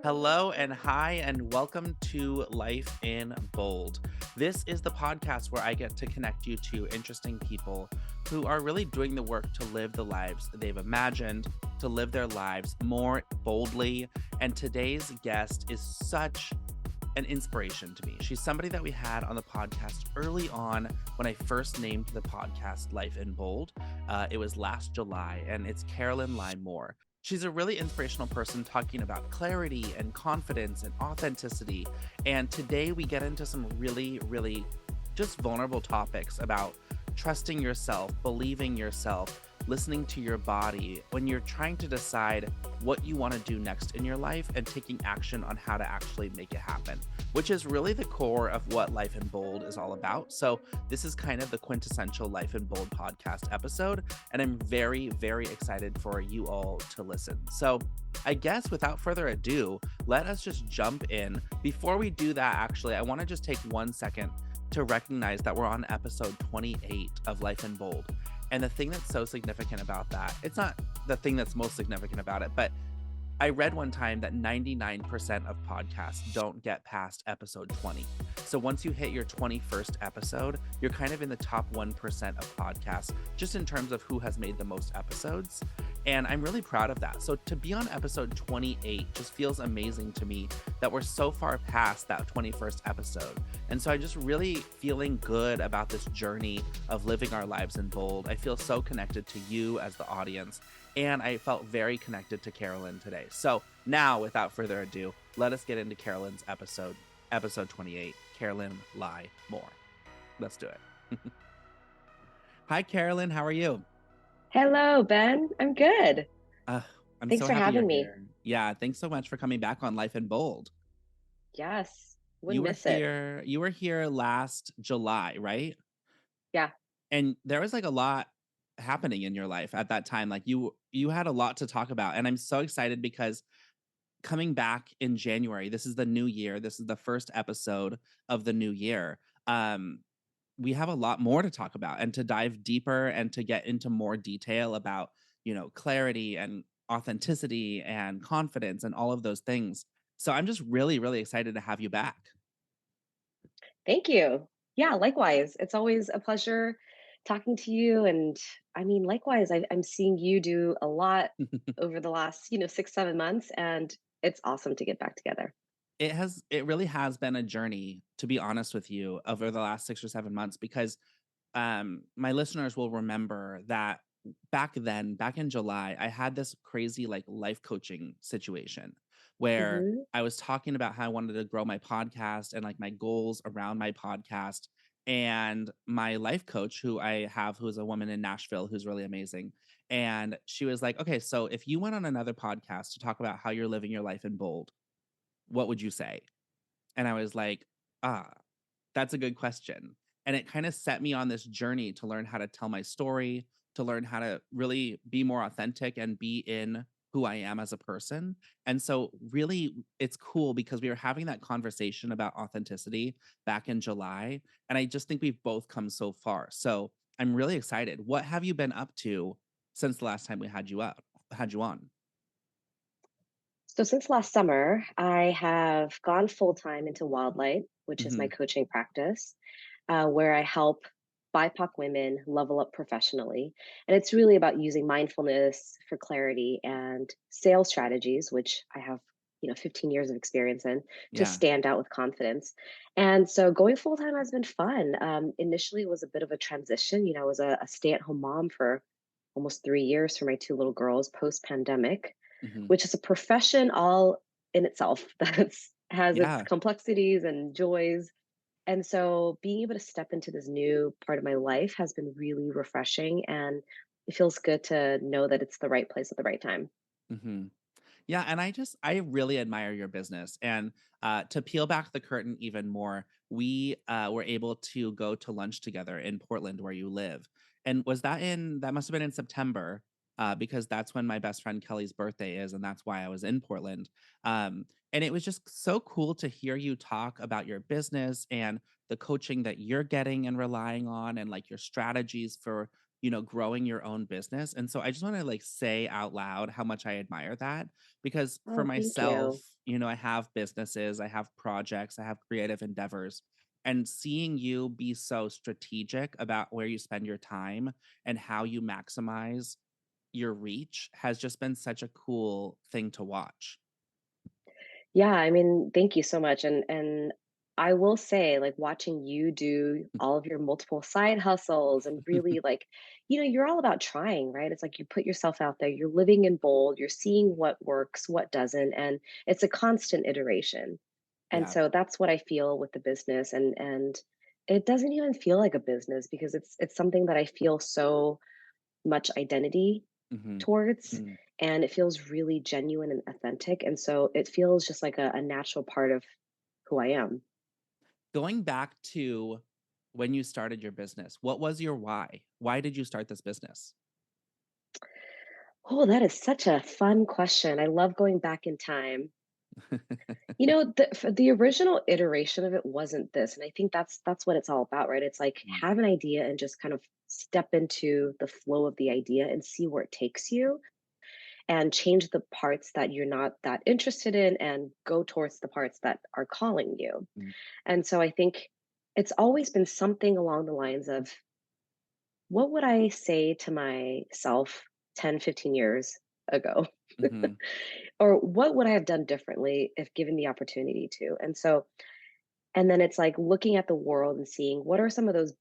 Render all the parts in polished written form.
Hello and hi, and welcome to Life in Bold. This is the podcast where I get to connect you to interesting people who are really doing the work to live the lives they've imagined, to live their lives more boldly. And today's guest is such an inspiration to me. She's somebody that we had on the podcast early on when I first named the podcast Life in Bold. It was last July, and it's Carolyn Moore. She's a really inspirational person talking about clarity and confidence and authenticity. And today we get into some really just vulnerable topics about trusting yourself, believing yourself, listening to your body when you're trying to decide what you want to do next in your life and taking action on how to actually make it happen, which is really the core of what Life in Bold is all about. So, this is kind of the quintessential Life in Bold podcast episode, and I'm very excited for you all to listen. So, I guess without further ado, let us just jump in. Before we do that, actually, I want to just take 1 second to recognize that we're on episode 28 of Life in Bold. And the thing that's so significant about that, it's not the thing that's most significant about it, but I read one time that 99% of podcasts don't get past episode 20. So once you hit your 21st episode, you're kind of in the top 1% of podcasts, just in terms of who has made the most episodes. And I'm really proud of that. So to be on episode 28 just feels amazing to me that we're so far past that 21st episode. And so I'm just really feeling good about this journey of living our lives in bold. I feel so connected to you as the audience, and I felt very connected to Carolyn today. So now, without further ado, let us get into Carolyn's episode 28, Carolyn Moore. Let's do it. Hi, Carolyn. How are you? Hello, Ben. I'm good. Uh, I'm Thanks so for happy you're having me. here. Yeah, thanks so much for coming back on Life in Bold. Yes, You wouldn't were miss it. here, you were here last July, right? Yeah. And there was like a lot happening in your life at that time. Like you had a lot to talk about. And I'm so excited because coming back in January, this is the new year. This is the first episode of the new year. Um, we have a lot more to talk about and to dive deeper and to get into more detail about, clarity and authenticity and confidence and all of those things. So I'm just really excited to have you back. Thank you. Yeah, likewise. It's always a pleasure talking to you. And I mean, likewise, I'm seeing you do a lot over the last, 6, 7 months, and it's awesome to get back together. It really has been a journey, to be honest with you, over the last 6 or 7 months because my listeners will remember that back then, back in July, I had this crazy like life coaching situation where Hmm. I was talking about how I wanted to grow my podcast and like my goals around my podcast. And my life coach, who I have, who's a woman in Nashville who's really amazing. And she was like, okay, so if you went on another podcast to talk about how you're living your life in bold, what would you say? And I was like, ah, that's a good question. And it kind of set me on this journey to learn how to tell my story, to learn how to really be more authentic and be in who I am as a person. And so, really, it's cool because we were having that conversation about authenticity back in July. And I just think we've both come so far. So, I'm really excited. What have you been up to since the last time we had you on? So, since last summer, I have gone full time into Wildlight, which is my Hmm. coaching practice, where I help BIPOC women level up professionally. And it's really about using mindfulness for clarity and sales strategies, which I have 15 years of experience in, to Yeah. stand out with confidence. And so going full time has been fun. Initially, it was a bit of a transition. I was a stay at home mom for almost 3 years for my two little girls post pandemic, Hmm. which is a profession all in itself that's has its Yeah. complexities and joys. And so being able to step into this new part of my life has been really refreshing, and it feels good to know that it's the right place at the right time. Hmm. Yeah, and I really admire your business. And to peel back the curtain even more, we were able to go to lunch together in Portland, where you live. And that must have been in September, because that's when my best friend Kelly's birthday is, and that's why I was in Portland. And it was just so cool to hear you talk about your business and the coaching that you're getting and relying on, and like your strategies for growing your own business. And so I just want to like say out loud how much I admire that because for Oh, thank myself, you. I have businesses, I have projects, I have creative endeavors. And seeing you be so strategic about where you spend your time and how you maximize your reach has just been such a cool thing to watch. Yeah, I mean, thank you so much. And I will say, like watching you do all of your multiple side hustles and really like, you're all about trying, right? It's like you put yourself out there, you're living in bold, you're seeing what works, what doesn't, and it's a constant iteration. And Yeah. so that's what I feel with the business. And it doesn't even feel like a business because it's something that I feel so much identity Hmm. towards, and it feels really genuine and authentic, and so it feels just like a natural part of who I am. Going back to when you started your business, what was your why? Why did you start this business? Oh, that is such a fun question. I love going back in time. For the original iteration of it wasn't this, and I think that's what it's all about, right? It's like Mm, have an idea and just kind of step into the flow of the idea and see where it takes you, and change the parts that you're not that interested in and go towards the parts that are calling you. mm, And so I think it's always been something along the lines of what would I say to myself 10, 15 years ago? mhm, Or what would I have done differently if given the opportunity to? And then it's like looking at the world and seeing what are some of those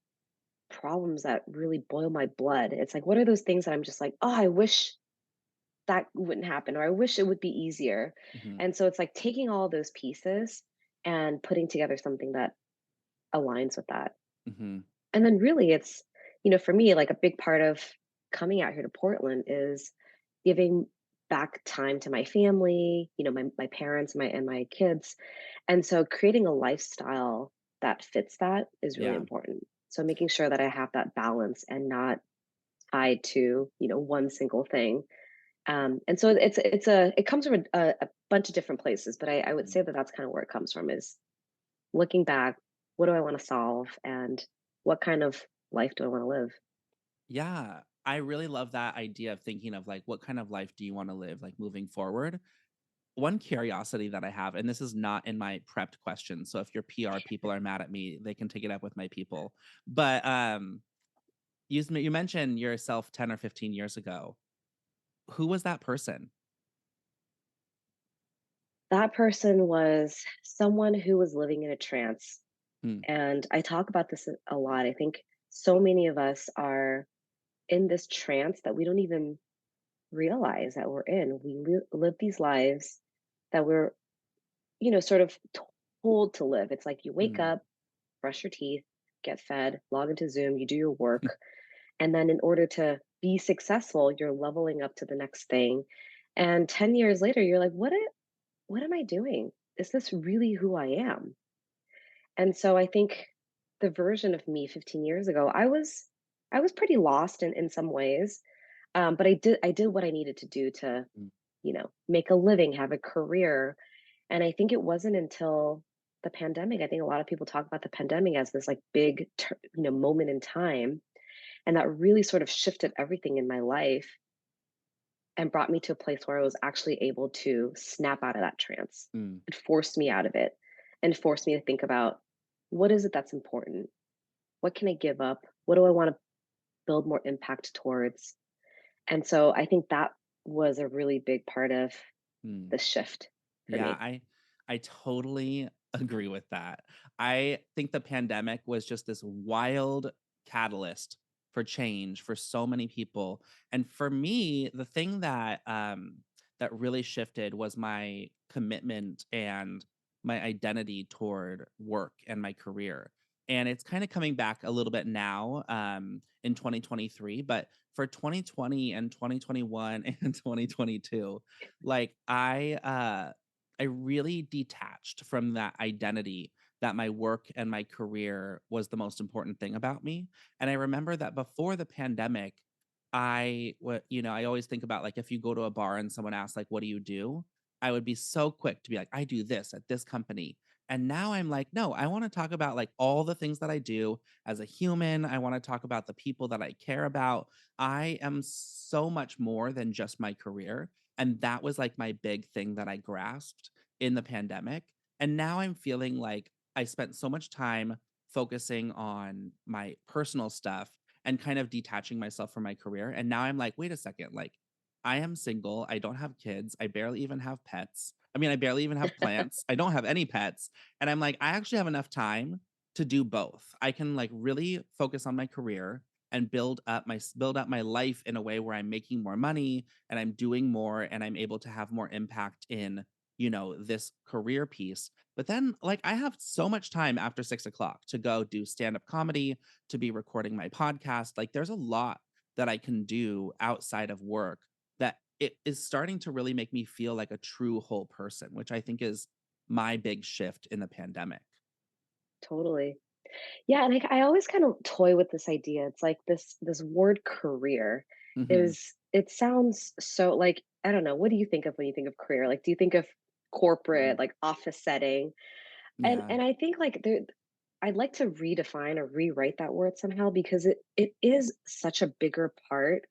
problems that really boil my blood. It's like, what are those things that I'm just like, oh, I wish that wouldn't happen, or I wish it would be easier. mhm, And so it's like taking all those pieces and putting together something that aligns with that. mhm. And then really for me, like a big part of coming out here to Portland is giving back time to my family, my parents, and my kids. And so creating a lifestyle that fits that is really Yeah. important. So making sure that I have that balance and not tied to, one single thing. And so it comes from a bunch of different places, but I would Mm. say that that's kind of where it comes from is looking back, what do I want to solve and what kind of life do I want to live? Yeah. I really love that idea of thinking of like, what kind of life do you want to live, like moving forward? One curiosity that I have, and this is not in my prepped question. So if your PR people are mad at me, they can take it up with my people. But you mentioned yourself 10 or 15 years ago. Who was that person? That person was someone who was living in a trance. Hmm, And I talk about this a lot. I think so many of us are in this trance that we don't even realize that we're in. We live these lives that we're, sort of told to live. It's like you wake hmm, up, brush your teeth, get fed, log into Zoom, you do your work. And then in order to be successful, you're leveling up to the next thing. And 10 years later, you're like, what am I doing? Is this really who I am? And so I think the version of me 15 years ago, I was pretty lost in some ways. But I did what I needed to do to, hmm, make a living, have a career. And I think it wasn't until the pandemic. I think a lot of people talk about the pandemic as this like big, moment in time, and that really sort of shifted everything in my life and brought me to a place where I was actually able to snap out of that trance. hmm. It forced me out of it and forced me to think about what is it that's important? What can I give up? What do I want to build more impact towards? And so I think that was a really big part of Hmm. the shift for Yeah, me. I totally agree with that. I think the pandemic was just this wild catalyst for change for so many people. And for me, the thing that really shifted was my commitment and my identity toward work and my career. And it's kind of coming back a little bit now in 2023, but for 2020 and 2021 and 2022, like I really detached from that identity that my work and my career was the most important thing about me. And I remember that before the pandemic, I always think about like if you go to a bar and someone asks like, what do you do? I would be so quick to be like, I do this at this company. And now I'm like, no, I want to talk about like all the things that I do as a human. I want to talk about the people that I care about. I am so much more than just my career. And that was like my big thing that I grasped in the pandemic. And now I'm feeling like I spent so much time focusing on my personal stuff and kind of detaching myself from my career. And now I'm like, wait a second, like I am single. I don't have kids. I barely even have pets. I mean, I barely even have plants. I don't have any pets. And I'm like, I actually have enough time to do both. I can like really focus on my career and build up my life in a way where I'm making more money and I'm doing more and I'm able to have more impact in, this career piece. But then like I have so much time after 6 o'clock to go do stand-up comedy, to be recording my podcast. Like there's a lot that I can do outside of work that it is starting to really make me feel like a true whole person, which I think is my big shift in the pandemic. Totally. Yeah, and I always kind of toy with this idea. It's like this word career Mhm. is it sounds so like I don't know, what do you think of when you think of career? Like do you think of corporate, Mhm. like office setting? And Yeah. and I think like there I'd like to redefine or rewrite that word somehow because it is such a bigger part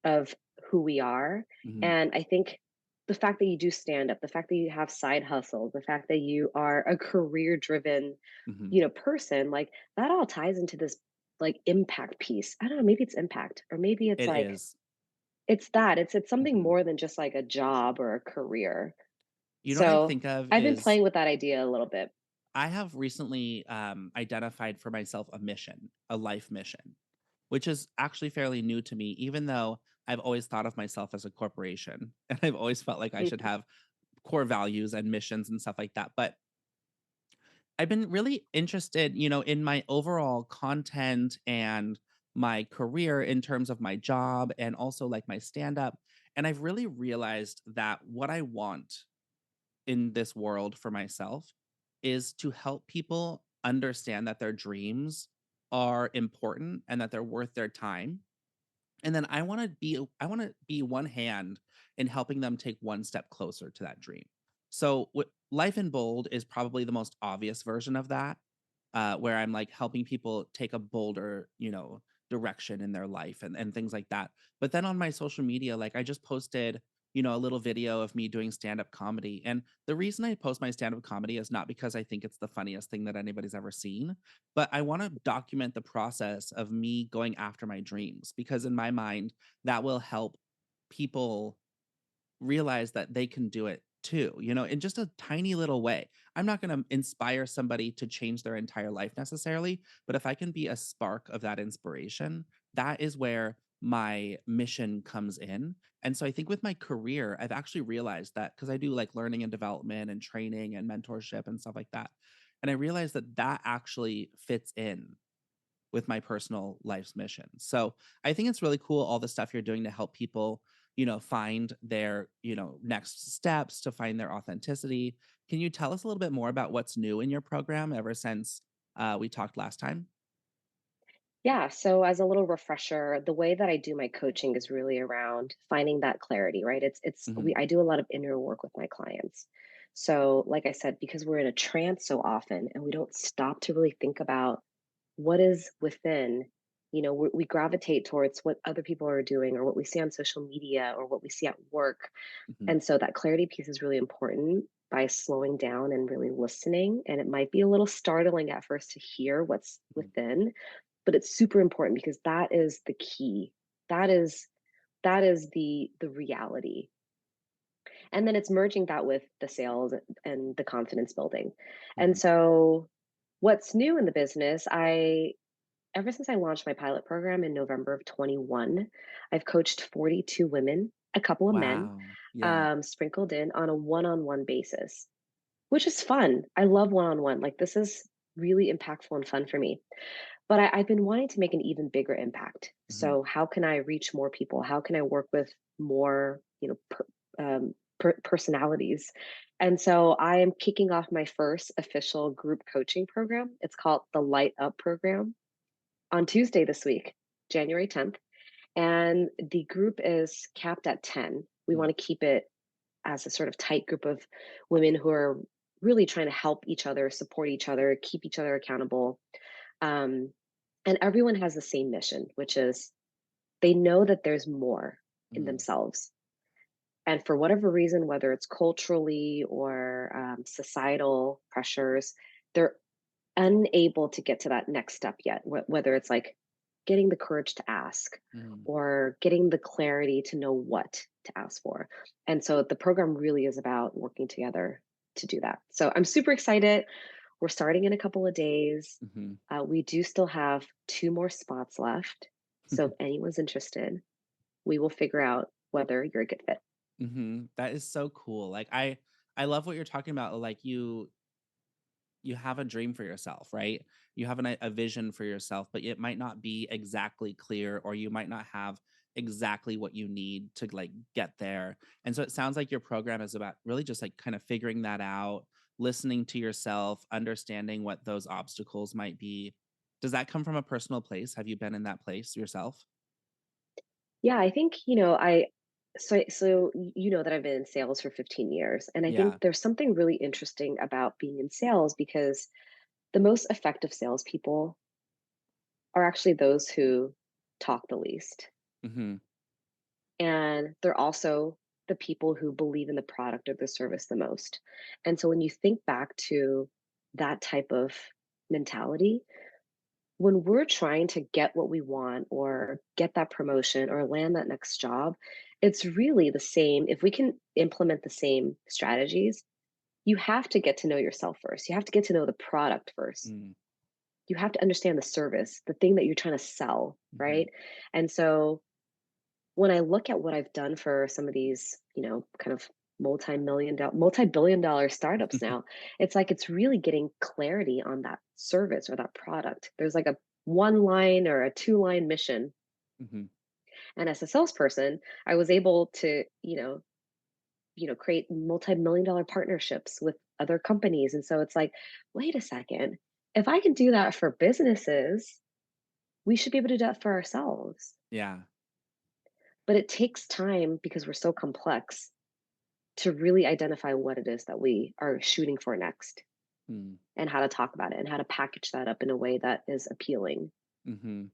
of who we are. Mhm. And I think the fact that you do stand up, the fact that you have side hustles, the fact that you are a career driven, Mhm. person, like that all ties into this like impact piece. I don't know, maybe it's impact or maybe it's It like is. it's something Mhm. more than just like a job or a career. You know what I So think of I've been is playing with that idea a little bit. I have recently identified for myself a mission, a life mission, which is actually fairly new to me, even though I've always thought of myself as a corporation and I've always felt like I should have core values and missions and stuff like that. But I've been really interested, in my overall content and my career in terms of my job and also like my stand up. And I've really realized that what I want in this world for myself is to help people understand that their dreams are important and that they're worth their time, and then I want to be one hand in helping them take one step closer to that dream. So Life in Bold is probably the most obvious version of that, where I'm like helping people take a bolder, direction in their life and things like that. But then on my social media, like I just posted, a little video of me doing stand-up comedy. And the reason I post my stand-up comedy is not because I think it's the funniest thing that anybody's ever seen, but I want to document the process of me going after my dreams because in my mind, that will help people realize that they can do it too, in just a tiny little way. I'm not going to inspire somebody to change their entire life necessarily, but if I can be a spark of that inspiration, that is where my mission comes in. And so I think with my career, I've actually realized that because I do like learning and development and training and mentorship and stuff like that. And I realized that that actually fits in with my personal life's mission. So I think it's really cool all the stuff you're doing to help people, find their, next steps, to find their authenticity. Can you tell us a little bit more about what's new in your program ever since we talked last time? Yeah, so as a little refresher, the way that I do my coaching is really around finding that clarity, right? It's we Hmm. I do a lot of inner work with my clients. So, like I said, because we're in a trance so often and we don't stop to really think about what is within, we gravitate towards what other people are doing or what we see on social media or what we see at work. Hmm. And so that clarity piece is really important by slowing down and really listening. And it might be a little startling at first to hear what's Hmm. within, but it's super important because that is the key. That is that is the reality. And then it's merging that with the sales and the confidence building. And Hmm. so what's new in the business, I ever since I launched my pilot program in November of 21, I've coached 42 women, a couple of men, Wow. Yeah. sprinkled in on a one-on-one basis, which is fun. I love one-on-one. Like this is really impactful and fun for me. But I've been wanting to make an even bigger impact. Hmm. So how can I reach more people? How can I work with more, personalities? And so I am kicking off my first official group coaching program. It's called the Light Up program on Tuesday this week, January 10th. And the group is capped at 10. We want to keep it as a sort of tight group of women who are really trying to help each other, support each other, keep each other accountable. Um, and everyone has the same mission, which is they know that there's more in Mm, themselves. And for whatever reason, whether it's culturally or societal pressures, they're unable to get to that next step yet, whether it's like getting the courage to ask mm, or getting the clarity to know what to ask for. And so the program really is about working together to do that. So I'm super excited. We're starting in a couple of days. mhm. We do still have two more spots left. So if anyone's interested, we will figure out whether you're a good fit. That is so cool. Like I love what you're talking about. Like you have a dream for yourself, right? You have a vision for yourself, but it might not be exactly clear, or you might not have exactly what you need to like get there. And so it sounds like your program is about really just like kind of figuring that out, listening to yourself, understanding what those obstacles might be. Does that come from a personal place? Have you been in that place yourself? Yeah, I think, you know that I've been in sales for 15 years, and I think Yeah. there's something really interesting about being in sales because the most effective salespeople are actually those who talk the least. Hmm. And they're also the people who believe in the product or the service the most. And so when you think back to that type of mentality, when we're trying to get what we want or get that promotion or land that next job, it's really the same. If we can implement the same strategies, you have to get to know yourself first. You have to get to know the product first. Mm-hmm. You have to understand the service, the thing that you're trying to sell, right? And so when I look at what I've done for some of these, kind of multi-billion dollar startups now, it's like it's really getting clarity on that service or that product. There's like a one line or a two line mission. Hmm. And as a salesperson, I was able to, create multi-million dollar partnerships with other companies. And so it's like, wait a second, if I can do that for businesses, we should be able to do that for ourselves. Yeah. But it takes time because we're so complex to really identify what it is that we are shooting for next and how to talk about it and how to package that up in a way that is appealing. Mm-hmm.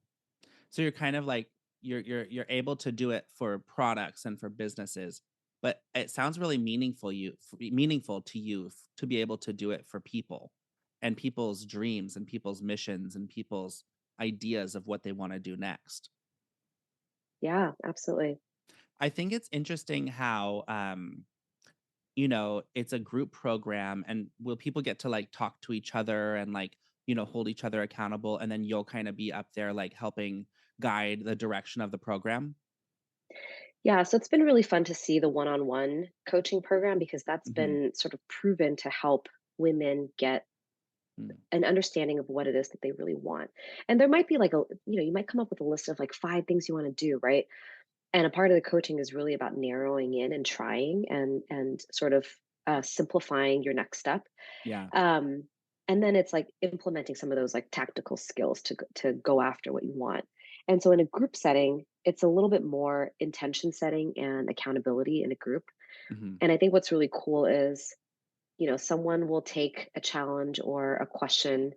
So you're kind of like you're able to do it for products and for businesses, but it sounds really meaningful to you to be able to do it for people and people's dreams and people's missions and people's ideas of what they want to do next. Yeah, absolutely. I think it's interesting how it's a group program, and will people get to like talk to each other and like, hold each other accountable, and then you'll kind of be up there like helping guide the direction of the program? Yeah, so it's been really fun to see the one-on-one coaching program because that's Mhm. been sort of proven to help women get Mm. an understanding of what it is that they really want. And there might be like you might come up with a list of like five things you want to do, right? And a part of the coaching is really about narrowing in and trying and sort of simplifying your next step. Yeah. Um, and then it's like implementing some of those like tactical skills to go after what you want. And so in a group setting, it's a little bit more intention setting and accountability in a group. Mhm. And I think what's really cool is, someone will take a challenge or a question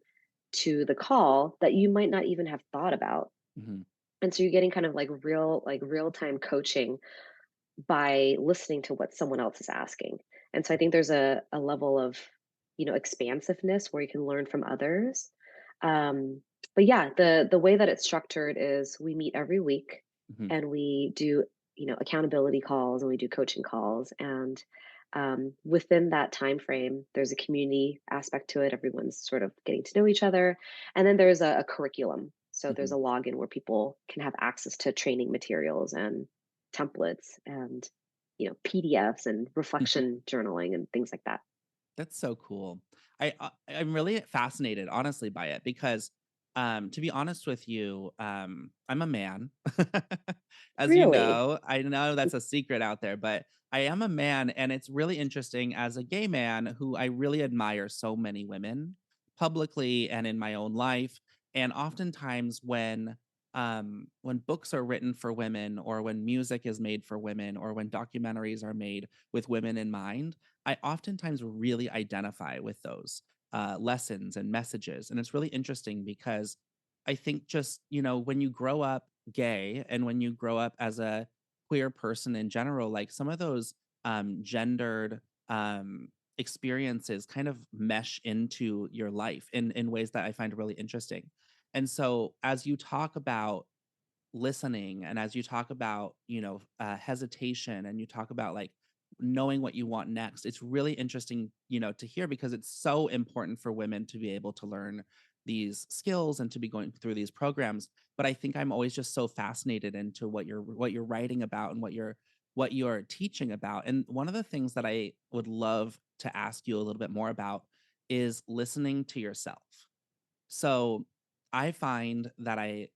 to the call that you might not even have thought about. Mhm. And so you're getting kind of like real time coaching by listening to what someone else is asking. And so I think there's a level of, expansiveness where you can learn from others. Um, but yeah, the way that it's structured is we meet every week Mhm. and we do, accountability calls and we do coaching calls. And within that time frame, there's a community aspect to it. Everyone's sort of getting to know each other. And then there's a curriculum. So there's a Mhm. login where people can have access to training materials and templates and PDFs and reflection journaling and things like that. That's so cool. I'm really fascinated, honestly, by it because, to be honest with you, I'm a man. As you Really? know, I know that's a secret out there, but I am a man, and it's really interesting as a gay man who I really admire so many women publicly and in my own life. And oftentimes, when books are written for women, or when music is made for women, or when documentaries are made with women in mind, I oftentimes really identify with those lessons and messages. And it's really interesting because I think just, when you grow up gay and when you grow up as a queer person in general, like some of those gendered experiences kind of mesh into your life in ways that I find really interesting. And so as you talk about listening and as you talk about hesitation and you talk about like knowing what you want next, it's really interesting to hear because it's so important for women to be able to learn these skills and to be going through these programs. But I think I'm always just so fascinated into what you're writing about and what you're teaching about. And one of the things that I would love to ask you a little bit more about is listening to yourself. So I find that I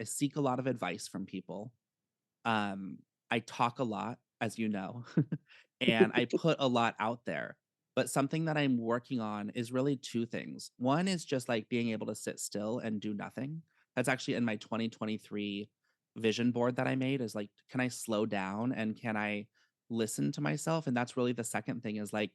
seek a lot of advice from people. um, I talk a lot, as you know, and I put a lot out there. But something that I'm working on is really two things. One is just like being able to sit still and do nothing. That's actually in my 2023 vision board that I made is like, can I slow down and can I listen to myself? And that's really the second thing is like,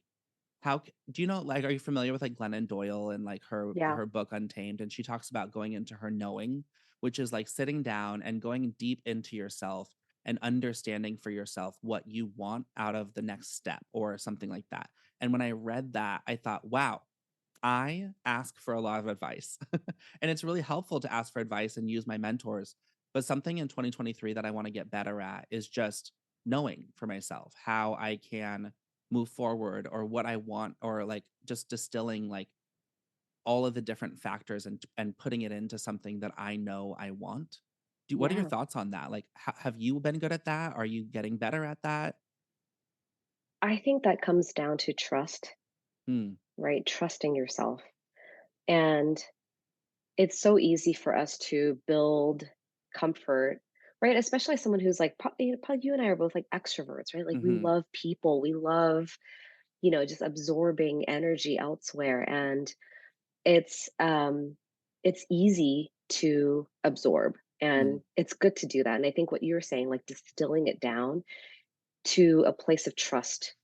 do you know, like, are you familiar with like Glennon Doyle and like her Yeah, her book Untamed? And she talks about going into her knowing, which is like sitting down and going deep into yourself and understanding for yourself what you want out of the next step or something like that. And when I read that, I thought, wow, I ask for a lot of advice. And it's really helpful to ask for advice and use my mentors. But something in 2023 that I want to get better at is just knowing for myself how I can move forward or what I want or like just distilling like all of the different factors and putting it into something that I know I want. What are your yeah. thoughts on that? Like have you been good at that? Are you getting better at that? I think that comes down to trust, Hmm. right? Trusting yourself. And it's so easy for us to build comfort, right? Especially as someone who's like, probably you and I are both like extroverts, right? Like we Mm-hmm. love people, we love, just absorbing energy elsewhere. And it's um it's easy to absorb Mm, and it's good to do that. And I think what you were saying, like distilling it down to a place of trust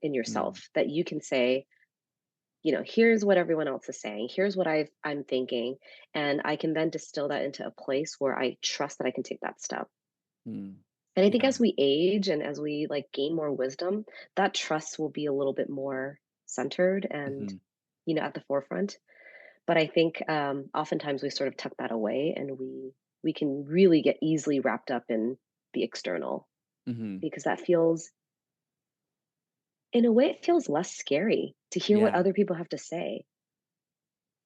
in mm, yourself that you can say, here's what everyone else is saying. Here's what I'm thinking. And I can then distill that into a place where I trust that I can take that step. mm. And I think Yeah. as we age and as we like gain more wisdom, that trust will be a little bit more centered and, Mm-hmm. at the forefront. But I think oftentimes we sort of tuck that away and we can really get easily wrapped up in the external Mm-hmm. because that feels in a way it feels less scary to hear what Yeah. other people have to say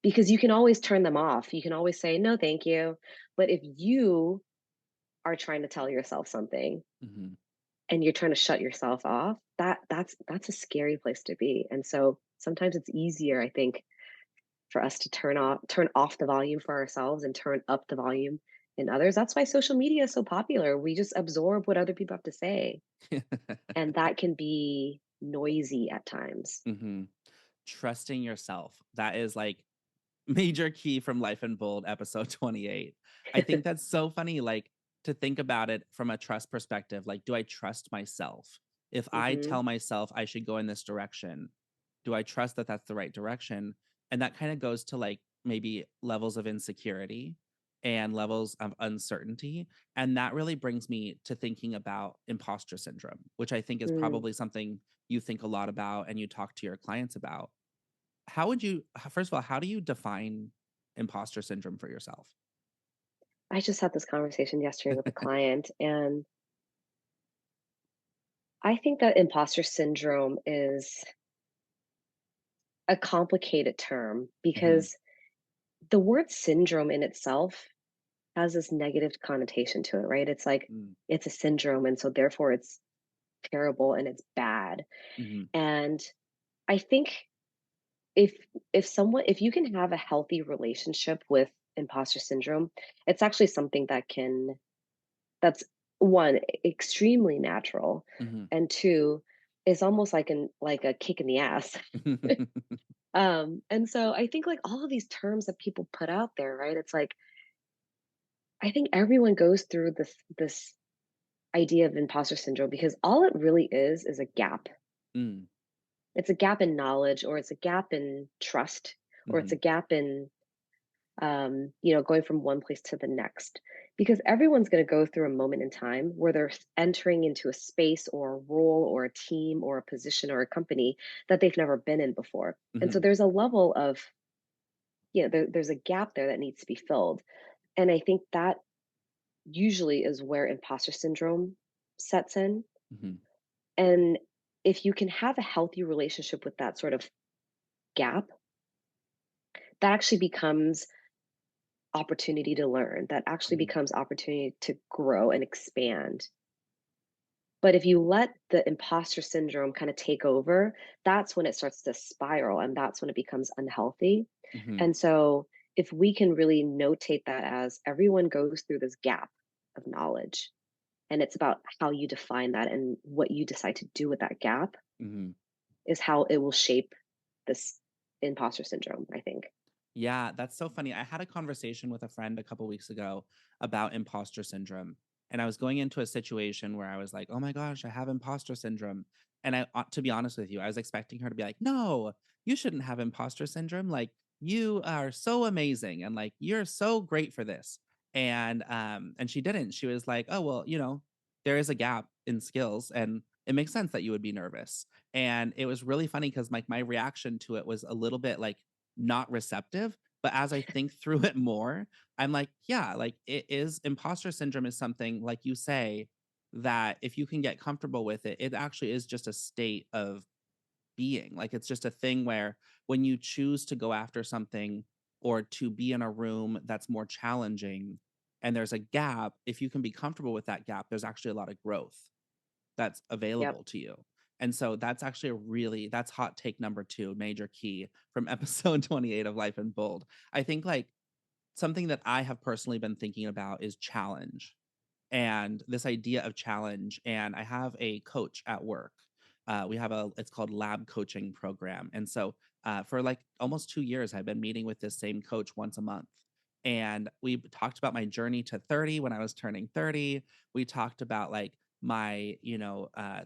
because you can always turn them off. You can always say, no, thank you. But if you are trying to tell yourself something Mm-hmm. and you're trying to shut yourself off, that's a scary place to be. And so sometimes it's easier, I think, for us to turn off the volume for ourselves and turn up the volume in others. That's why social media is so popular. We just absorb what other people have to say. And that can be noisy at times. Mm-hmm. Trusting yourself. That is like major key from Life and Bold episode 28. I think that's so funny, like to think about it from a trust perspective. Like, do I trust myself? If I Hmm. tell myself I should go in this direction, do I trust that that's the right direction? And that kind of goes to like maybe levels of insecurity and levels of uncertainty. And that really brings me to thinking about imposter syndrome, which I think is Mm. probably something you think a lot about and you talk to your clients about. How would you first of all, how do you define imposter syndrome for yourself? I just had this conversation yesterday with a client, and I think that imposter syndrome is a complicated term Mhm, because the word syndrome in itself has this negative connotation to it, right? It's like mm, it's a syndrome, and so therefore it's terrible and it's bad. mhm, And I think if if you can have a healthy relationship with imposter syndrome, it's actually something that's one extremely natural, mhm. and two is almost like a kick in the ass. And so I think like all of these terms that people put out there, right? It's like I think everyone goes through this idea of imposter syndrome because all it really is a gap. Mm, It's a gap in knowledge, or it's a gap in trust, or it's Hmm. a gap in, going from one place to the next. Because everyone's going to go through a moment in time where they're entering into a space or a role or a team or a position or a company that they've never been in before. And so Hmm. there's a level of, there's a gap there that needs to be filled. And I think that usually is where imposter syndrome sets in. Hmm. And if you can have a healthy relationship with that sort of gap, that actually becomes opportunity to learn, that actually Hmm. becomes opportunity to grow and expand. But if you let the imposter syndrome kind of take over, that's when it starts to spiral and that's when it becomes unhealthy. Hmm. And so if we can really notate that as everyone goes through this gap of knowledge, and it's about how you define that and what you decide to do with that gap Hmm. is how it will shape this imposter syndrome, I think. Yeah, that's so funny. I had a conversation with a friend a couple weeks ago about imposter syndrome. And I was going into a situation where I was like, oh my gosh, I have imposter syndrome. And to be honest with you, I was expecting her to be like, no, you shouldn't have imposter syndrome. Like, you are so amazing. And like, you're so great for this. And she didn't. She was like, oh, well, there is a gap in skills and it makes sense that you would be nervous. And it was really funny because like my reaction to it was a little bit like, not receptive. But as I think through it more, I'm like, yeah, like it is imposter syndrome is something like you say that if you can get comfortable with it, it actually is just a state of being. Like it's just a thing where when you choose to go after something or to be in a room that's more challenging and there's a gap, if you can be comfortable with that gap, there's actually a lot of growth that's Yep. available to you. And so that's actually that's hot take number 2, major key from episode 28 of Life in Bold. I think like something that I have personally been thinking about is challenge and this idea of challenge. And I have a coach at work. We have it's called lab coaching program. And so for like almost 2 years, I've been meeting with this same coach once a month. And we talked about my journey to 30 when I was turning 30. We talked about like my,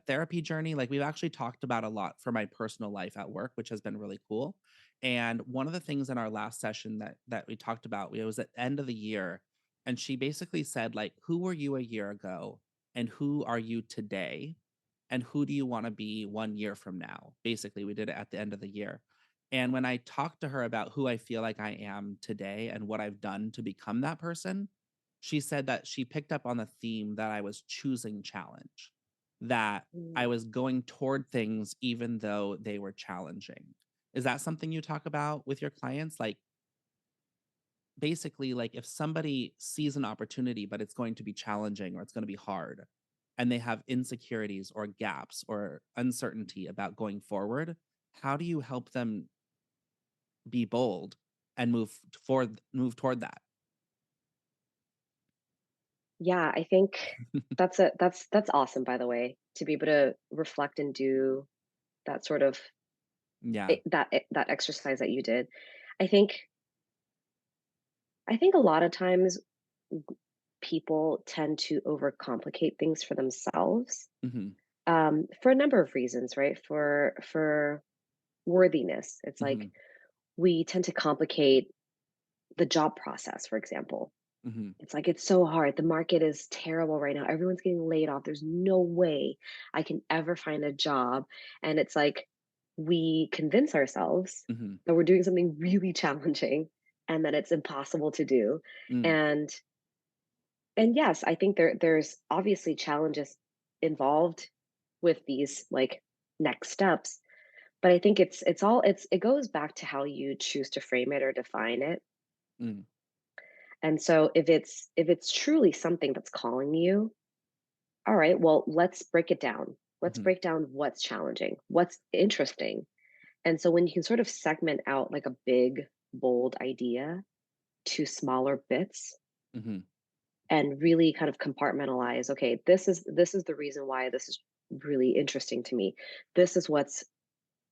therapy journey. Like we've actually talked about a lot for my personal life at work, which has been really cool. And one of the things in our last session that we talked about, it was at the end of the year, and she basically said like, who were you a year ago and who are you today and who do you want to be 1 year from now? Basically, we did it at the end of the year. And when I talked to her about who I feel like I am today and what I've done to become that person, she said that she picked up on the theme that I was choosing challenge, that I Mm. was going toward things even though they were challenging. Is that something you talk about with your clients? Like, basically, like if somebody sees an opportunity but it's going to be challenging or it's going to be hard and they have insecurities or gaps or uncertainty about going forward, how do you help them be bold and move toward that? Yeah, I think that's awesome, by the way, to be able to reflect and do that sort of Yeah. that exercise that you did. I think I think a lot of times people tend to overcomplicate things for themselves, Hmm. for a number of reasons, right? For worthiness, it's like Hmm. we tend to complicate the job process, for example. Hmm. It's like, it's so hard. The market is terrible right now. Everyone's getting laid off. There's no way I can ever find a job. And it's like we convince ourselves Hmm. that we're doing something really challenging and that it's impossible to do. Mm. And and yes, I think there's obviously challenges involved with these like next steps. But I think it goes back to how you choose to frame it or define it. Mm. And so if it's truly something that's calling you, all right, well, let's break it down. Let's Hmm. break down what's challenging, what's interesting. And so when you can sort of segment out like a big, bold idea to smaller bits Hmm. and really kind of compartmentalize, okay, this is the reason why this is really interesting to me. This is what's,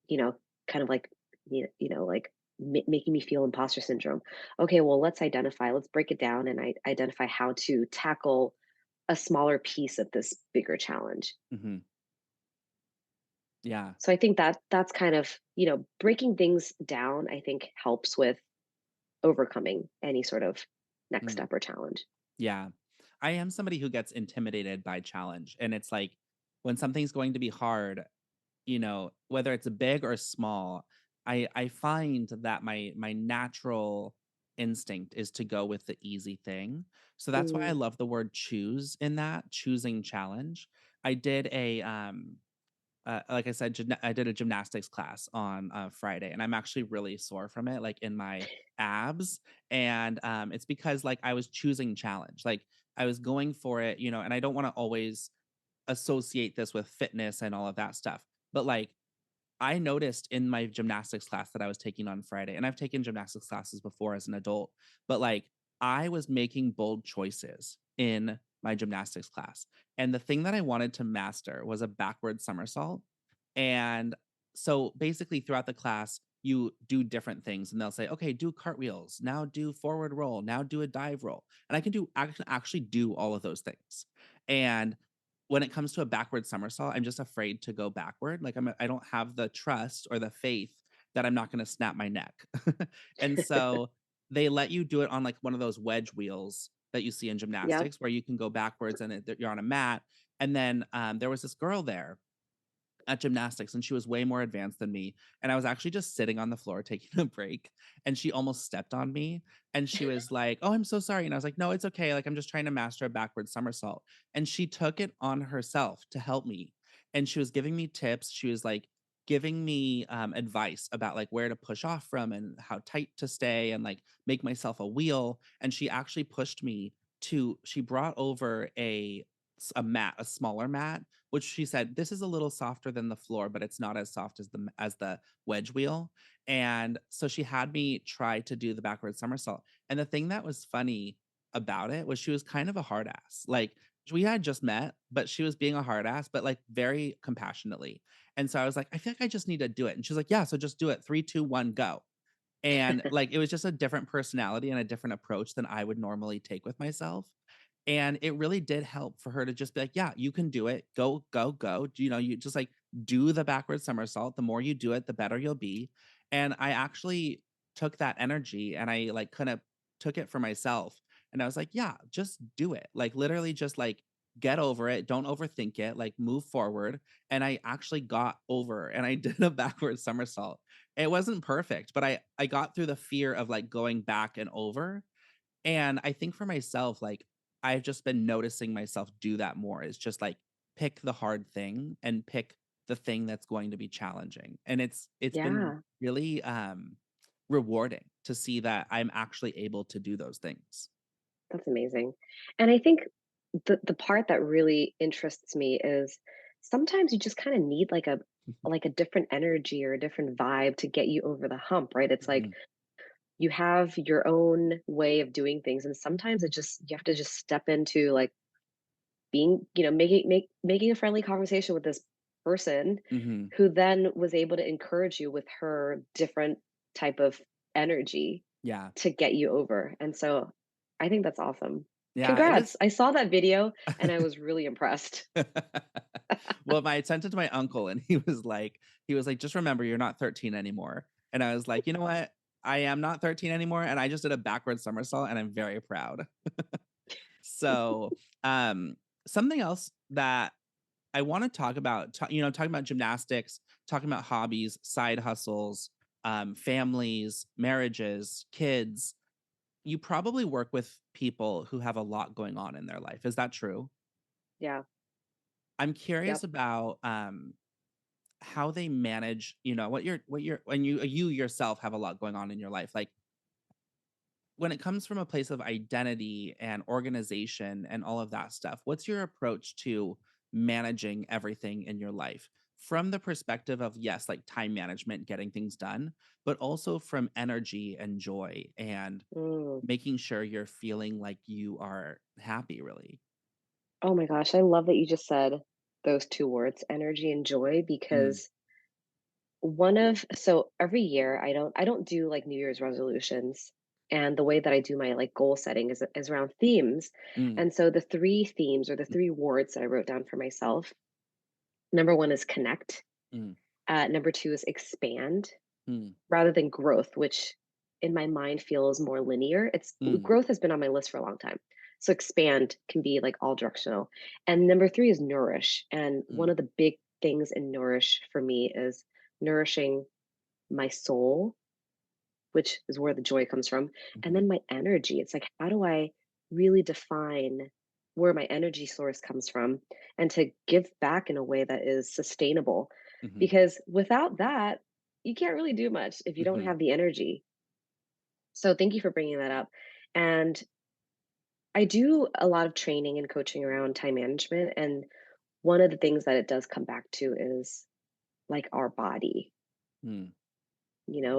you know, kind of like like making me feel imposter syndrome. Okay, well, let's break it down and identify how to tackle a smaller piece of this bigger challenge. Hmm. Yeah. So I think that that's kind of, breaking things down, I think helps with overcoming any sort of next Mm, step or challenge. yeah. I am somebody who gets intimidated by challenge. And it's like when something's going to be hard, whether it's big or small, I find that my natural instinct is to go with the easy thing. So that's why I Mm. love the word choose in that, choosing challenge. I did like I said, I did a gymnastics class on Friday, and I'm actually really sore from it, like in my abs. And it's because like I was choosing challenge, like I was going for it, and I don't want to always associate this with fitness and all of that stuff. But like I noticed in my gymnastics class that I was taking on Friday, and I've taken gymnastics classes before as an adult, but like I was making bold choices in my gymnastics class. And the thing that I wanted to master was a backward somersault. And so basically throughout the class, you do different things and they'll say, okay, do cartwheels, now do forward roll, now do a dive roll. And I can actually do all of those things. And when it comes to a backward somersault, I'm just afraid to go backward. Like I don't have the trust or the faith that I'm not going to snap my neck. And so they let you do it on like one of those wedge wheels that you see in Yep. gymnastics where you can go backwards and you're on a mat. And then there was this girl there at gymnastics and she was way more advanced than me, and I was actually just sitting on the floor taking a break, and she almost stepped on me, and she was like, "Oh, I'm so sorry." And I was like, "No, it's okay. Like I'm just trying to master a backward somersault." And she took it on herself to help me. And she was giving me tips. She was like giving me advice about like where to push off from and how tight to stay and like make myself a wheel. And she actually pushed me she brought over a mat, a smaller mat, which she said, "This is a little softer than the floor, but it's not as soft as the wedge wheel." And so she had me try to do the backward somersault. And the thing that was funny about it was she was kind of a hard ass. Like we had just met, but she was being a hard ass, but like very compassionately. And so I was like, I feel like I just need to do it. And she's like, yeah, so just do it. Three, two, one, go. And like it was just a different personality and a different approach than I would normally take with myself. And it really did help for her to just be like, "Yeah, you can do it. Go, go, go." You just like do the backward somersault. The more you do it, the better you'll be. And I actually took that energy and I like kind of took it for myself. And I was like, "Yeah, just do it. Like literally just like get over it. Don't overthink it. Like move forward." And I actually got over and I did a backward somersault. It wasn't perfect, but I got through the fear of like going back and over. And I think for myself, like, I've just been noticing myself do that more is just like pick the hard thing and pick the thing that's going to be challenging. And it's been Yeah, really rewarding to see that I'm actually able to do those things. that's amazing. And I think the part that really interests me is sometimes you just kind of need like a different energy or a different vibe to get you over the hump, right? It's like Mhm. you have your own way of doing things, and sometimes it just you have to just step into like being, making a friendly conversation with this person Mhm. who then was able to encourage you with her different type of energy Yeah. to get you over. And so I think that's awesome. Yeah, it Congrats. is. I saw that video and I was really impressed. Well, I sent it to my uncle and he was like, "Just remember you're not 13 anymore." And I was like, "You know what? I am not 13 anymore and I just did a backward somersault and I'm very proud." So, something else that I want to talk about, talking about gymnastics, talking about hobbies, side hustles, families, marriages, kids. You probably work with people who have a lot going on in their life. Is that true? Yeah. I'm curious Yep. about how they manage, when you yourself have a lot going on in your life. Like when it comes from a place of identity and organization and all of that stuff, what's your approach to managing everything in your life? From the perspective of, yes, like time management, getting things done, but also from energy and joy and Mm. making sure you're feeling like you are happy, really. Oh my gosh, I love that you just said those two words, energy and joy, Mm, because one of so every year I don't do like New Year's resolutions. And the way that I do my like goal setting is around themes. mm, And so the three themes or the three words that I wrote down for myself, number one is connect, Mm, Number two is expand mm, rather than growth, which in my mind feels more linear. It's mm, growth has been on my list for a long time. So expand can be like all directional. And number three is nourish. And one mm, of the big things in nourish for me is nourishing my soul, which is where the joy comes from, and mhm, then my energy. It's like, how do I really define where my energy source comes from and to give back in a way that is sustainable? mhm, Because without that, you can't really do much if you don't mhm, have the energy. So thank you for bringing that up. And I do a lot of training and coaching around time management. And one of the things that it does come back to is like our body. mm.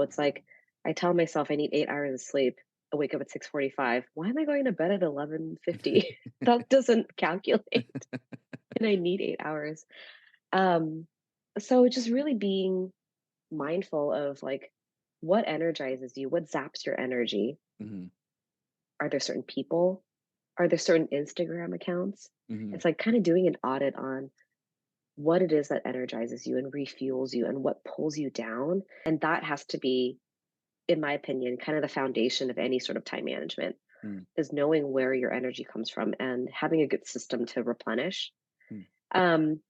It's like I tell myself I need 8 hours of sleep. I wake up at 6:45. Why am I going to bed at 11:50? That doesn't calculate, and I need 8 hours. Um, so just really being mindful of like what energizes you, what zaps your energy. Mhm, Are there certain people? Are there certain Instagram accounts? mhm, It's like kind of doing an audit on what it is that energizes you and refuels you and what pulls you down. And that has to be, in my opinion, kind of the foundation of any sort of time management mm, is knowing where your energy comes from and having a good system to replenish. mm. Um,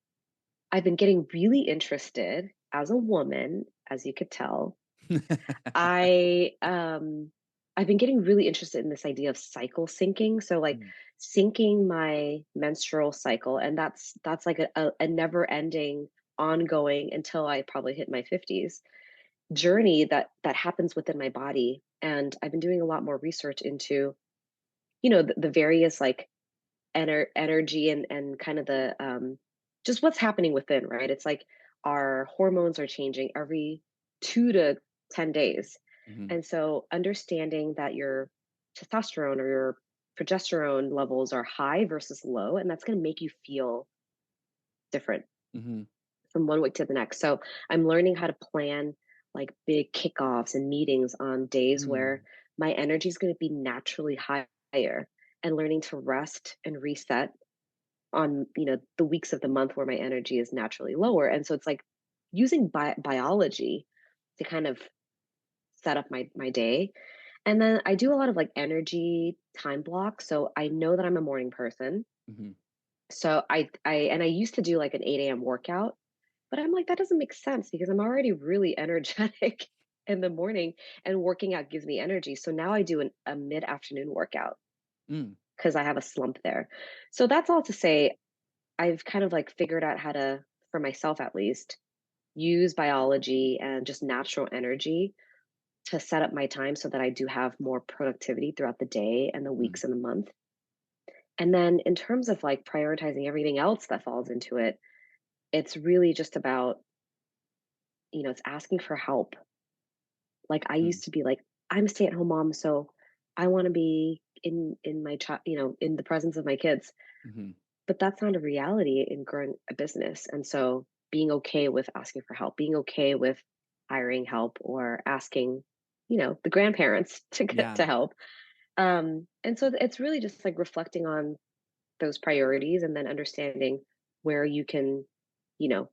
I've been getting really interested as a woman, as you could tell. I I've been getting really interested in this idea of cycle syncing. So like Mm, syncing my menstrual cycle, and that's like a never ending, ongoing until I probably hit my 50s journey that happens within my body. And I've been doing a lot more research into the various like energy and kind of the just what's happening within, right? It's like our hormones are changing every 2 to 10 days. mhm, And so understanding that your testosterone or your progesterone levels are high versus low, and that's going to make you feel different mhm, from one week to the next. So I'm learning how to plan like big kickoffs and meetings on days where mm, my energy is going to be naturally higher, and learning to rest and reset on the weeks of the month where my energy is naturally lower. And so it's like using biology to kind of set up my day. And then I do a lot of like energy time blocks, so I know that I'm a morning person. mhm, So I used to do like an 8 a.m. workout, but I'm like, that doesn't make sense because I'm already really energetic in the morning, and working out gives me energy. So now I do a mid-afternoon workout mm. because I have a slump there. So that's all to say, I've kind of like figured out how to, for myself at least, use biology and just natural energy to set up my time so that I do have more productivity throughout the day and the Mm, weeks and the month. And then in terms of like prioritizing everything else that falls into it, it's really just about, it's asking for help. Like I mm, used to be like, I'm a stay-at-home mom, so I want to be in my child, in the presence of my kids. mhm. But that's not a reality in growing a business. And so being okay with asking for help, being okay with hiring help or asking, the grandparents to get Yeah, to help. And so it's really just like reflecting on those priorities and then understanding where you can, you know,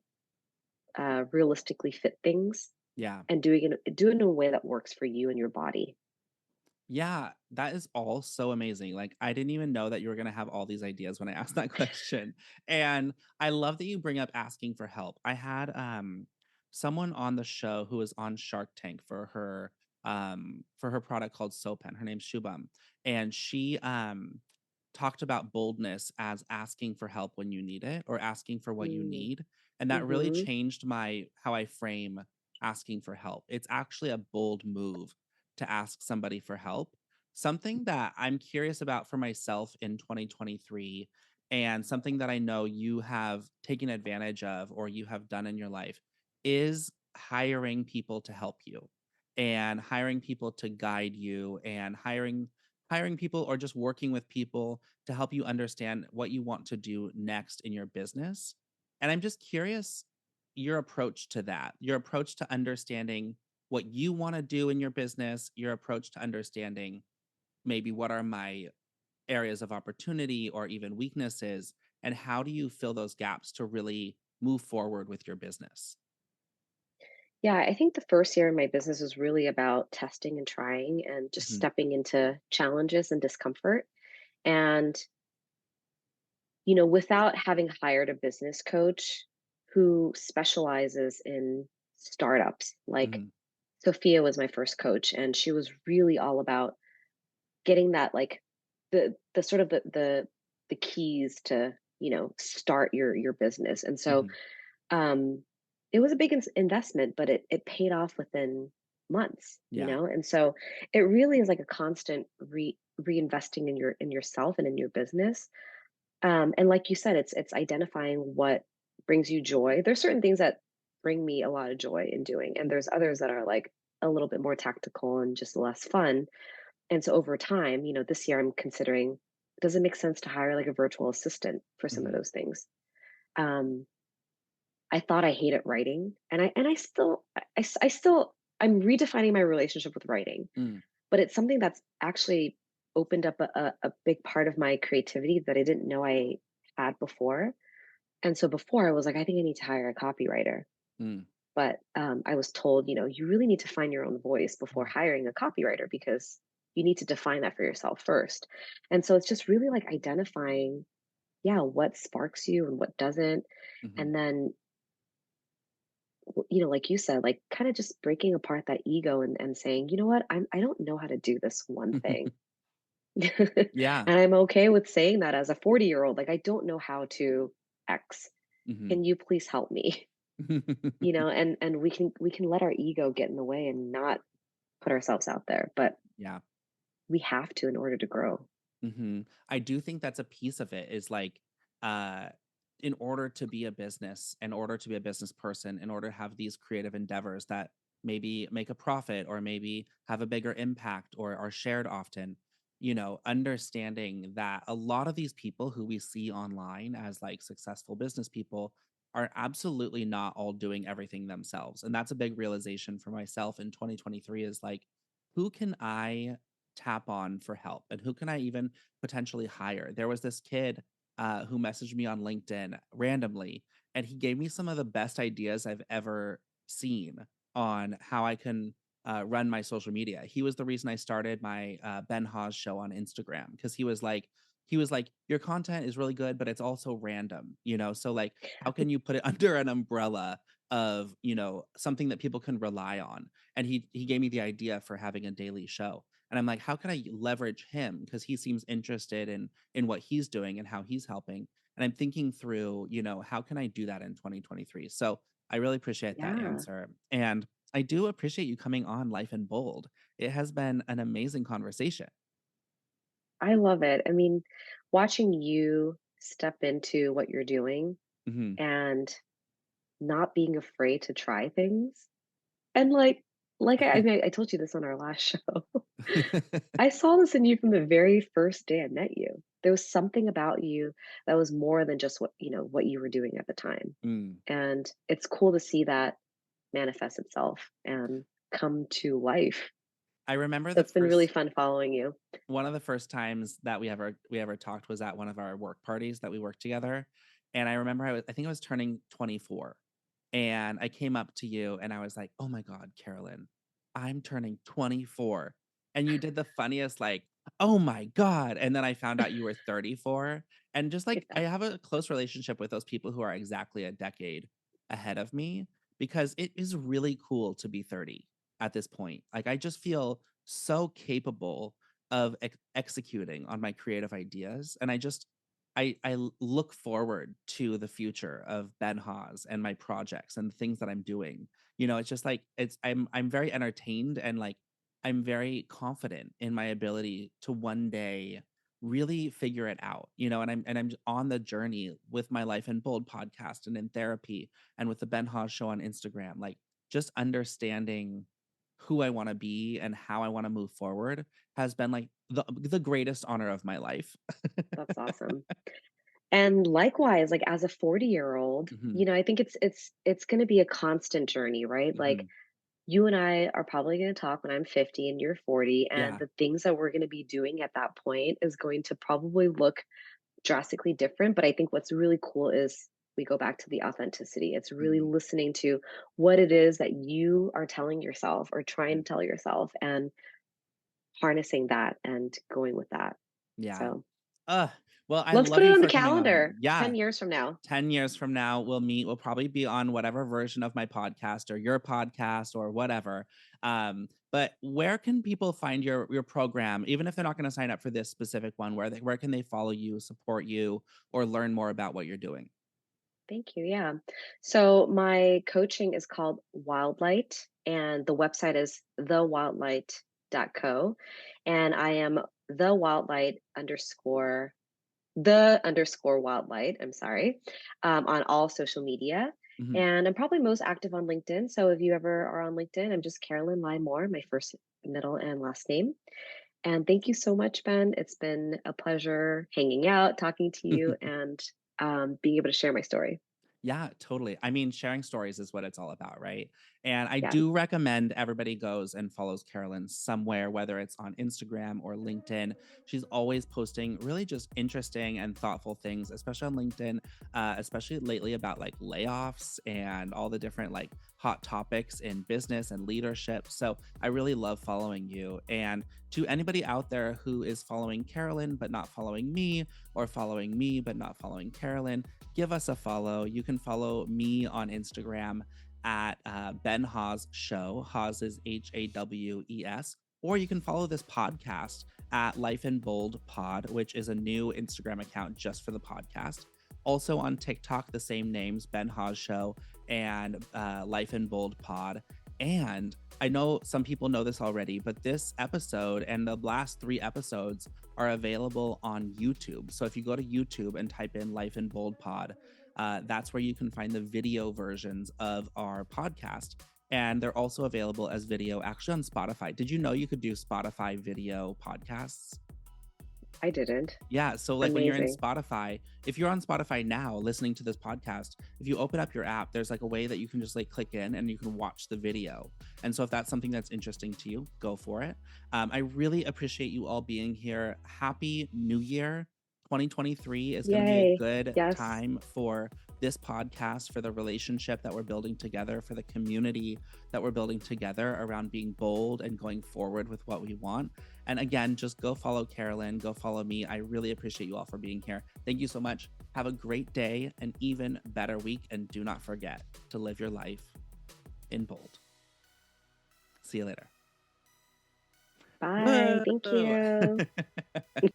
realistically fit things yeah. and do it in a way that works for you and your body. Yeah, that is all so amazing. Like, I didn't even know that you were gonna have all these ideas when I asked that question. And I love that you bring up asking for help. I had someone on the show who was on Shark Tank for her product called Sopen. Her name's Shubham. And she talked about boldness as asking for help when you need it or asking for what you Mm. need. And that really Mm-hmm. changed my how I frame asking for help. It's actually a bold move to ask somebody for help. Something that I'm curious about for myself in 2023, and something that I know you have taken advantage of or you have done in your life, is hiring people to help you and hiring people to guide you and hiring people or just working with people to help you understand what you want to do next in your business. And I'm just curious your approach to that, your approach to understanding what you want to do in your business, your approach to understanding maybe what are my areas of opportunity or even weaknesses, and how do you fill those gaps to really move forward with your business? Yeah, I think the first year in my business was really about testing and trying and just Mhm, stepping into challenges and discomfort. And, without having hired a business coach who specializes in startups, like mhm, Sophia was my first coach, and she was really all about getting that, like, the sort of the keys to, start your business. And so mhm. um, it was a big investment, but it paid off within months, Yeah. and so it really is like a constant reinvesting in yourself and in your business. And like you said, it's identifying what brings you joy. There's certain things that bring me a lot of joy in doing, and there's others that are like a little bit more tactical and just less fun. And so over time, this year I'm considering, does it make sense to hire like a virtual assistant for some of Mhm, those things? Um, I thought I hated writing, and I still I still I'm redefining my relationship with writing, mm, but it's something that's actually opened up a big part of my creativity that I didn't know I had before. And so before I was like, I think I need to hire a copywriter, mm, but I was told, you really need to find your own voice before mhm, hiring a copywriter because you need to define that for yourself first. And so it's just really like identifying, yeah, what sparks you and what doesn't, mhm. and then like you said, like kind of just breaking apart that ego and saying, you know what, I don't know how to do this one thing. And Yeah. I'm okay with saying that as a 40-year-old, like I don't know how to X. Mhm. Can you please help me? And we can let our ego get in the way and not put ourselves out there, but Yeah. we have to in order to grow. I do think that's a piece of it is like, uh, in order to be a business, in order to be a business person, in order to have these creative endeavors that maybe make a profit or maybe have a bigger impact or are shared often, understanding that a lot of these people who we see online as like successful business people are absolutely not all doing everything themselves. And that's a big realization for myself in 2023 is like, who can I tap on for help and who can I even potentially hire? There was this kid who messaged me on LinkedIn randomly, and he gave me some of the best ideas I've ever seen on how I can run my social media. He was the reason I started my Ben Hawes show on Instagram because he was like, your content is really good, but it's also random, So like, how can you put it under an umbrella of something that people can rely on? And he gave me the idea for having a daily show. And I'm like, how can I leverage him? Because he seems interested in what he's doing and how he's helping. And I'm thinking through, how can I do that in 2023? So I really appreciate that Yeah, answer. And I do appreciate you coming on Life and Bold. It has been an amazing conversation. I love it. I mean, watching you step into what you're doing Hmm. and not being afraid to try things. And like I mean, I told you this on our last show. I saw this in you from the very first day I met you. There was something about you that was more than just what you were doing at the time. Mm. And it's cool to see that manifest itself and come to life. I remember So the it's been really first fun following you. one of the first times that we ever talked was at one of our work parties that we worked together. And I remember I think I was turning 24. And I came up to you and I was like, "Oh my God, Carolyn, I'm turning 24." And you did the funniest, like, "Oh my God." And then I found out you were 34. And just like, I Yeah. have a close relationship with those people who are exactly a decade ahead of me because it is really cool to be 30 at this point. Like, I just feel so capable of executing on my creative ideas. And I look forward to the future of Ben Hawes and my projects and the things that I'm doing. It's just like I'm very entertained and like I'm very confident in my ability to one day really figure it out. And I'm on the journey with my Life in Bold podcast and in therapy and with the Ben Hawes show on Instagram, like just understanding who I want to be and how I want to move forward has been like the greatest honor of my life. That's awesome. And likewise, like as a 40-year-old, Mhm. I think it's going to be a constant journey, right? Like Mhm. you and I are probably going to talk when I'm 50 and you're 40, and Yeah. the things that we're going to be doing at that point is going to probably look drastically different. But I think what's really cool is we go back to the authenticity. It's really Mhm. listening to what it is that you are telling yourself or trying Mm. to tell yourself and harnessing that and going with that. Yeah. So Uh, well, I let's put love it you on the for coming on. calendar Yeah. 10 years from now. 10 years from now, we'll meet. We'll probably be on whatever version of my podcast or your podcast or whatever. But where can people find your program, even if they're not going to sign up for this specific one? Where can they follow you, support you, or learn more about what you're doing? Thank you. Yeah. So my coaching is called Wildlight, and the website is thewildlight.co. And I am the wildlight underscore the underscore wildlight, I'm sorry, on all social media. Mhm. And I'm probably most active on LinkedIn. So if you ever are on LinkedIn, I'm just Carolyn Lai Moore, my first, middle, and last name. And thank you so much, Ben. It's been a pleasure hanging out, talking to you, and being able to share my story. Yeah, totally. I mean, sharing stories is what it's all about, right? And I Yeah. do recommend everybody goes and follows Carolyn somewhere, whether it's on Instagram or LinkedIn. She's always posting really just interesting and thoughtful things, especially on LinkedIn, especially lately about like layoffs and all the different like hot topics in business and leadership. So I really love following you. And to anybody out there who is following Carolyn but not following me, or following me but not following Carolyn, give us a follow. You can follow me on Instagram at Ben Hawes Show. Hawes is Hawes. Or you can follow this podcast at Life in Bold Pod, which is a new Instagram account just for the podcast. Also on TikTok, the same names, Ben Hawes Show and Life in Bold Pod. And I know some people know this already, but this episode and the last 3 episodes are available on YouTube. So if you go to YouTube and type in Life in Bold Pod, that's where you can find the video versions of our podcast. And they're also available as video actually on Spotify. Did you know you could do Spotify video podcasts? I didn't. Yeah, so like when you're in Amazing. Spotify, if you're on Spotify now listening to this podcast, if you open up your app, there's like a way that you can just like click in and you can watch the video. And so if that's something that's interesting to you, go for it. I really appreciate you all being here. Happy New Year. 2023 is going to be a Yay. good Yes. time for this podcast, for the relationship that we're building together, for the community that we're building together around being bold and going forward with what we want. And again, just go follow Carolyn, go follow me. I really appreciate you all for being here. Thank you so much. Have a great day, an even better week, and do not forget to live your life in bold. See you later. Bye. Thank Whoa. you.